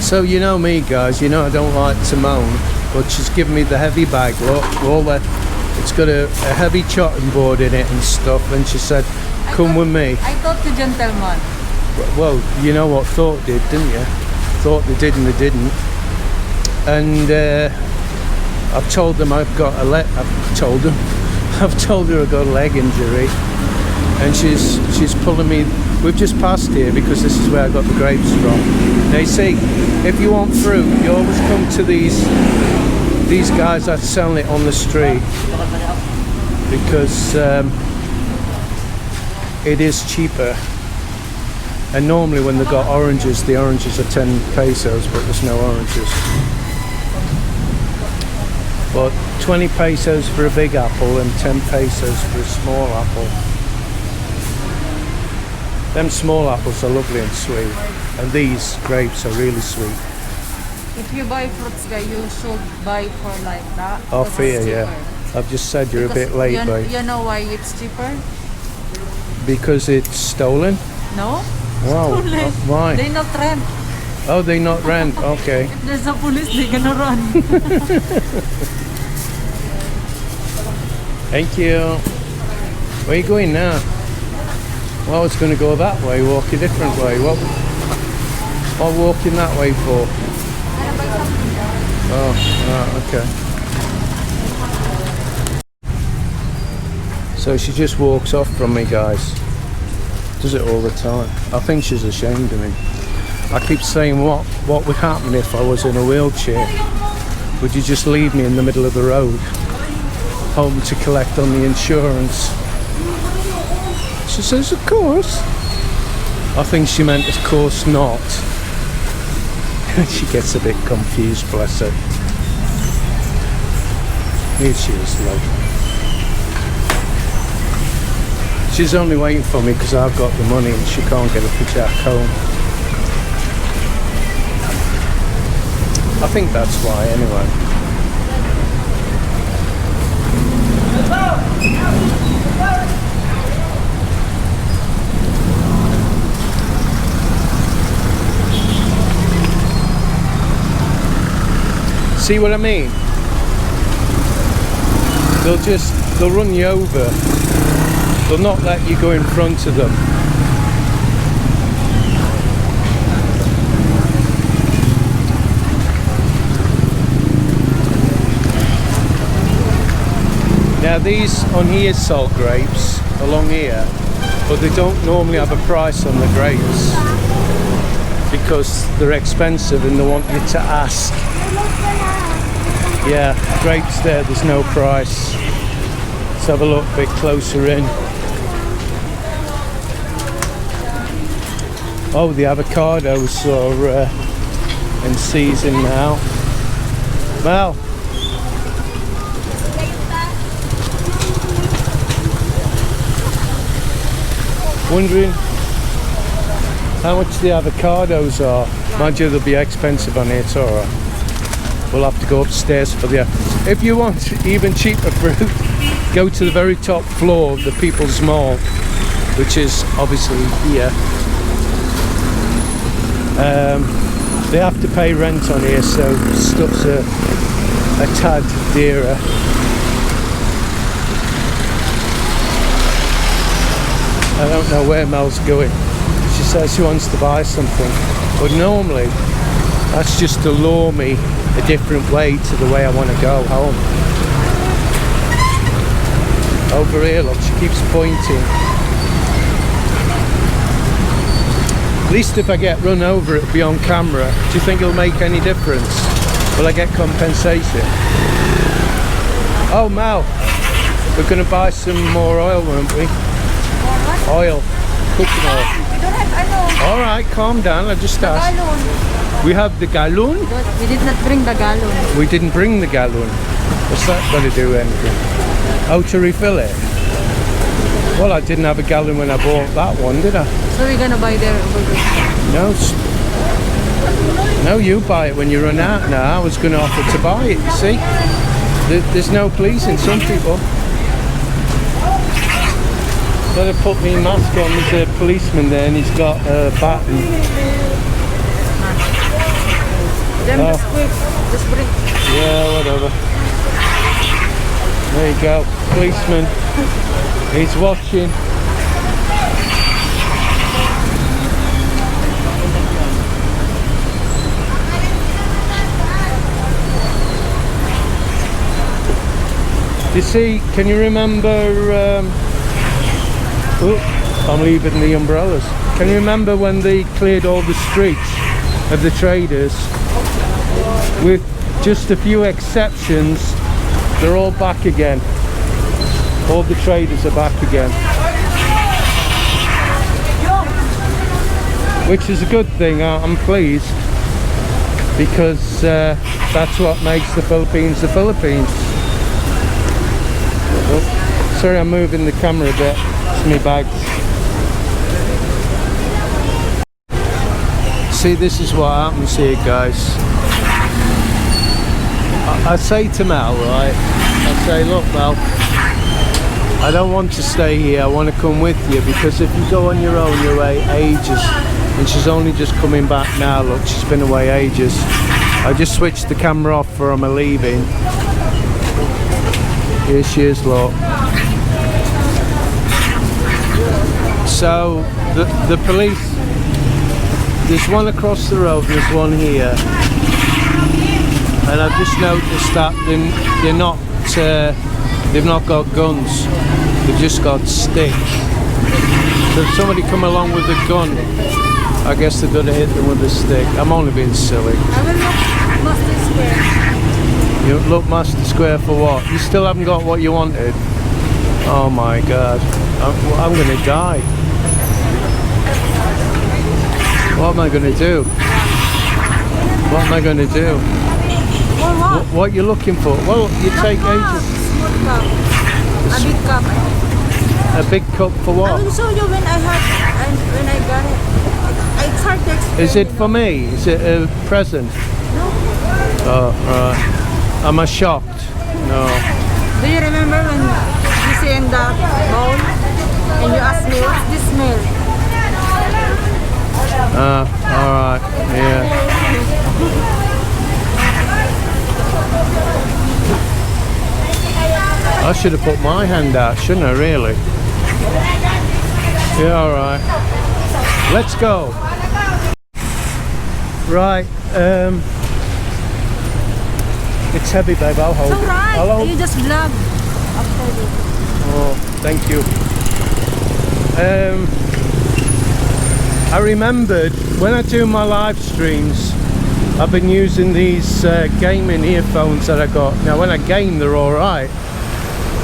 So you know me, guys, you know I don't like to moan, but she's given me the heavy bag. Look, it's got a heavy chopping board in it and stuff, and she said, come with me. I thought the gentleman. Well, you know what thought did, didn't you? Thought they did and they didn't. And I've told them I've got a leg. I've told her I've got a leg injury, and she's pulling me. We've just passed here because this is where I got the grapes from. They say if you want fruit, you always come to these guys that are selling it on the street because it is cheaper. And normally when they've got oranges, the oranges are 10 pesos, but there's no oranges. But 20 pesos for a big apple and 10 pesos for a small apple. Them small apples are lovely and sweet, and these grapes are really sweet. If you buy fruits, guys, you should buy for like that. Off here, yeah. I've just said you're a bit late, babe. You know why it's cheaper? Because it's stolen? No. Wow. Why? They not rent. Oh, they not rent. Okay. If there's a police, they're gonna run. Thank you. Where are you going now? Well, I was going to go that way, walk a different way. What walking that way for? Oh, okay. So she just walks off from me, guys. Does it all the time. I think she's ashamed of me. I keep saying, what would happen if I was in a wheelchair? Would you just leave me in the middle of the road, home to collect on the insurance? She says, of course. I think she meant, of course not. She gets a bit confused, bless her. Here she is, love. She's only waiting for me because I've got the money and she can't get a jack home. I think that's why, anyway. See what I mean? They'll run you over. They'll not let you go in front of them. Now these on here salt grapes along here, but they don't normally have a price on the grapes because they're expensive and they want you to ask. Yeah, grapes there's no price. Let's have a look a bit closer in. Oh, the avocados are in season now. Well, wondering how much the avocados are. Mind you, they'll be expensive on here, it's alright. We'll have to go upstairs for the... If you want even cheaper fruit, go to the very top floor of the People's Mall, which is obviously here. They have to pay rent on here, so stuff's a tad dearer. I don't know where Mel's going. She says she wants to buy something, but normally that's just to lure me a different way to the way I want to go home. Over here, look, she keeps pointing. At least if I get run over, it'll be on camera. Do you think it'll make any difference? Will I get compensation? Oh, Mel, we're going to buy some more oil, weren't we? Oil, cooking oil. Alright, calm down, I just asked. We have the gallon? We did not bring the gallon. We didn't bring the gallon. What's that got to do anything? Oh, to refill it? Well, I didn't have a gallon when I bought that one, did I? So we're gonna buy there. No, you buy it when you run out now. I was going to offer to buy it, you see? There's no pleasing some people. Gotta put me mask on. There's a policeman there and he's got a bat. Then Oh. just quick. Just Brit. Yeah, whatever. There you go, policeman. He's watching. You see, can you remember, oh, I'm leaving the umbrellas. Can you remember when they cleared all the streets of the traders? With just a few exceptions, they're all back again. All the traders are back again. Which is a good thing, I'm pleased. Because that's what makes the Philippines the Philippines. Oh, sorry, I'm moving the camera a bit. It's my bags. See, this is what happens here, guys. I say to Mel, right? I say, look, Mel, I don't want to stay here. I want to come with you, because if you go on your own, you're away ages. And she's only just coming back now. Look, she's been away ages. I just switched the camera off for her leaving. Here she is, look. So the police, there's one across the road, there's one here, and I've just noticed that they've not got guns, they've just got sticks. So if somebody come along with a gun, I guess they're going to hit them with a stick. I'm only being silly. I will look Master Square. You look Master Square for what? You still haven't got what you wanted? Oh my God. I'm going to die. What am I going to do? What am I going to do? What? What you're looking for? Well, you take ages. Small cup. A big cup. A big cup for I what? will show you when I have and when I got it. It's hard to explain. Is it for me? Is it a present? No. Oh, right. Am I shocked? No. Do you remember when you see in the bowl and you asked me what's this smell? Alright. Yeah. I should have put my hand out, shouldn't I, really? Yeah, alright. Let's go. Right, it's heavy, babe, I'll hold It's it. alright, I'll hold. you just vlog after this. Oh, thank you. I remembered when I do my live streams, I've been using these gaming earphones that I got. Now when I game they're alright,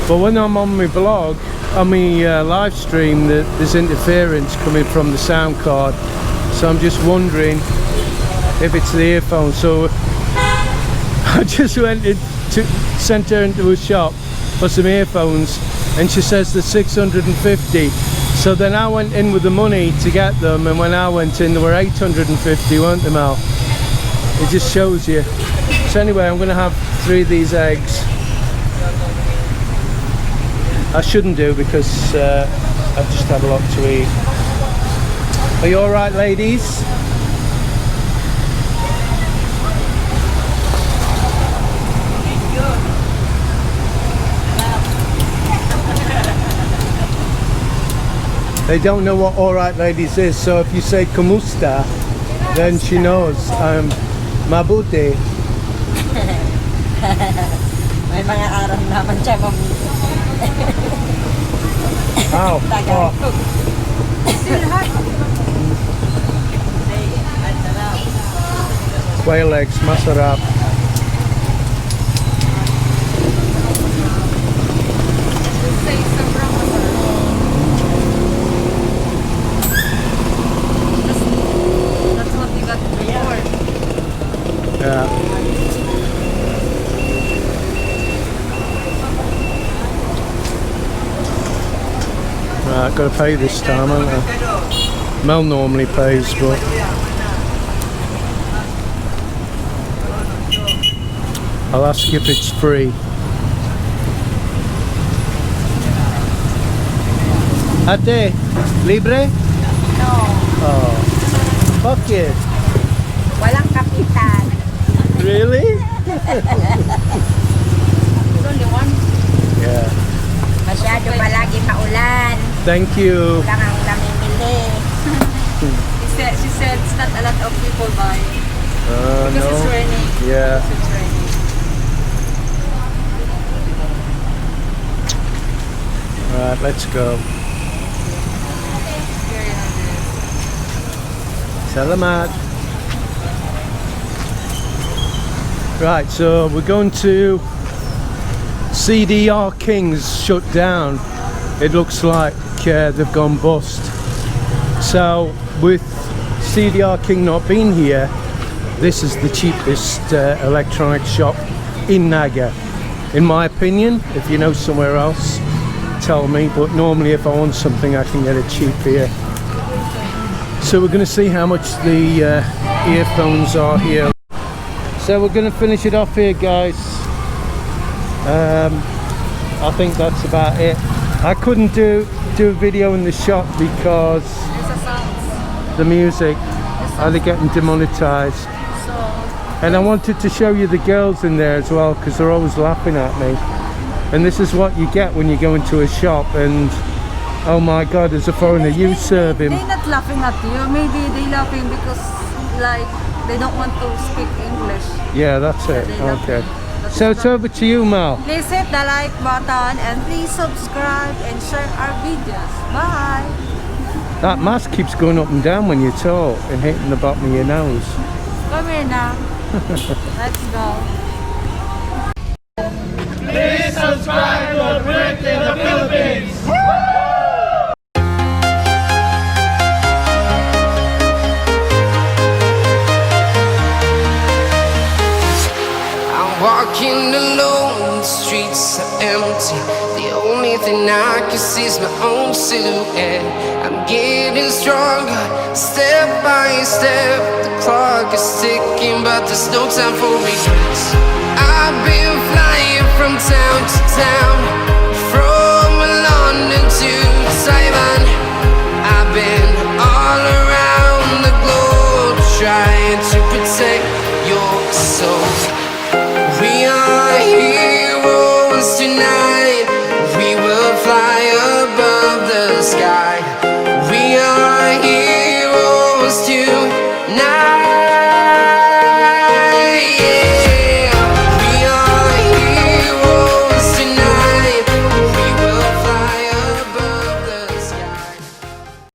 but when I'm on my vlog, on my live stream, there's interference coming from the sound card. So I'm just wondering if it's the earphones. So I just sent her into a shop for some earphones, and she says they're 650. So then I went in with the money to get them, and when I went in, they were 850, weren't they, Mel? It just shows you. So anyway, I'm going to have 3 of these eggs. I shouldn't do, because I've just had a lot to eat. Are you all right, ladies? They don't know what all right, ladies is, so if you say kumusta, then she knows. Mabuti. May mga araw naman siya Ow. Oh. Still hot. Quail eggs, masarap. That's what we got before. Yeah. Right, got to pay this time, haven't I? Mel normally pays, but I'll ask if it's free. Ate, libre? No. Oh, bakit? Walang kapitan. Really? There's only one. Yeah. Masyado palagi maulan. Thank you. Lang ang namimili. She said it's not a lot of people buying. Because No. it's raining. Yeah. It's raining. Right, let's go. Very nice. Salamat. Right, so we're going to CDR King's shut down. It looks like they've gone bust. So with CDR King not being here, this is the cheapest electronic shop in Naga, in my opinion. If you know somewhere else, tell me, but normally if I want something I can get it cheap here. So we're going to see how much the earphones are here. So we're going to finish it off here, guys. I think that's about it. I couldn't do a video in the shop because There's a sound. the music, are they getting demonetized? So, And I wanted to show you the girls in there as well, because they're always laughing at me. And this is what you get when you go into a shop and, oh my god, there's a foreigner, you serve him. they're not laughing at you. Maybe they laughing because like they don't want to speak English. Yeah, that's it. They love Okay. me. That So is it's not- over to you, Mal. Please hit the like button and please subscribe and share our videos. Bye! That mask keeps going up and down when you talk and hitting the bottom of your nose. Come here now. Let's go. Please subscribe to Brit in the Philippines. I'm walking alone, the streets are empty. The only thing I can see is my own silhouette. I'm getting stronger, step by step. The clock is ticking, but there's no time for regrets. I've been flying from town to town, from London to Taiwan. I've been all around the globe, trying to protect your soul. We are heroes tonight. We will fly above the sky. We are heroes tonight.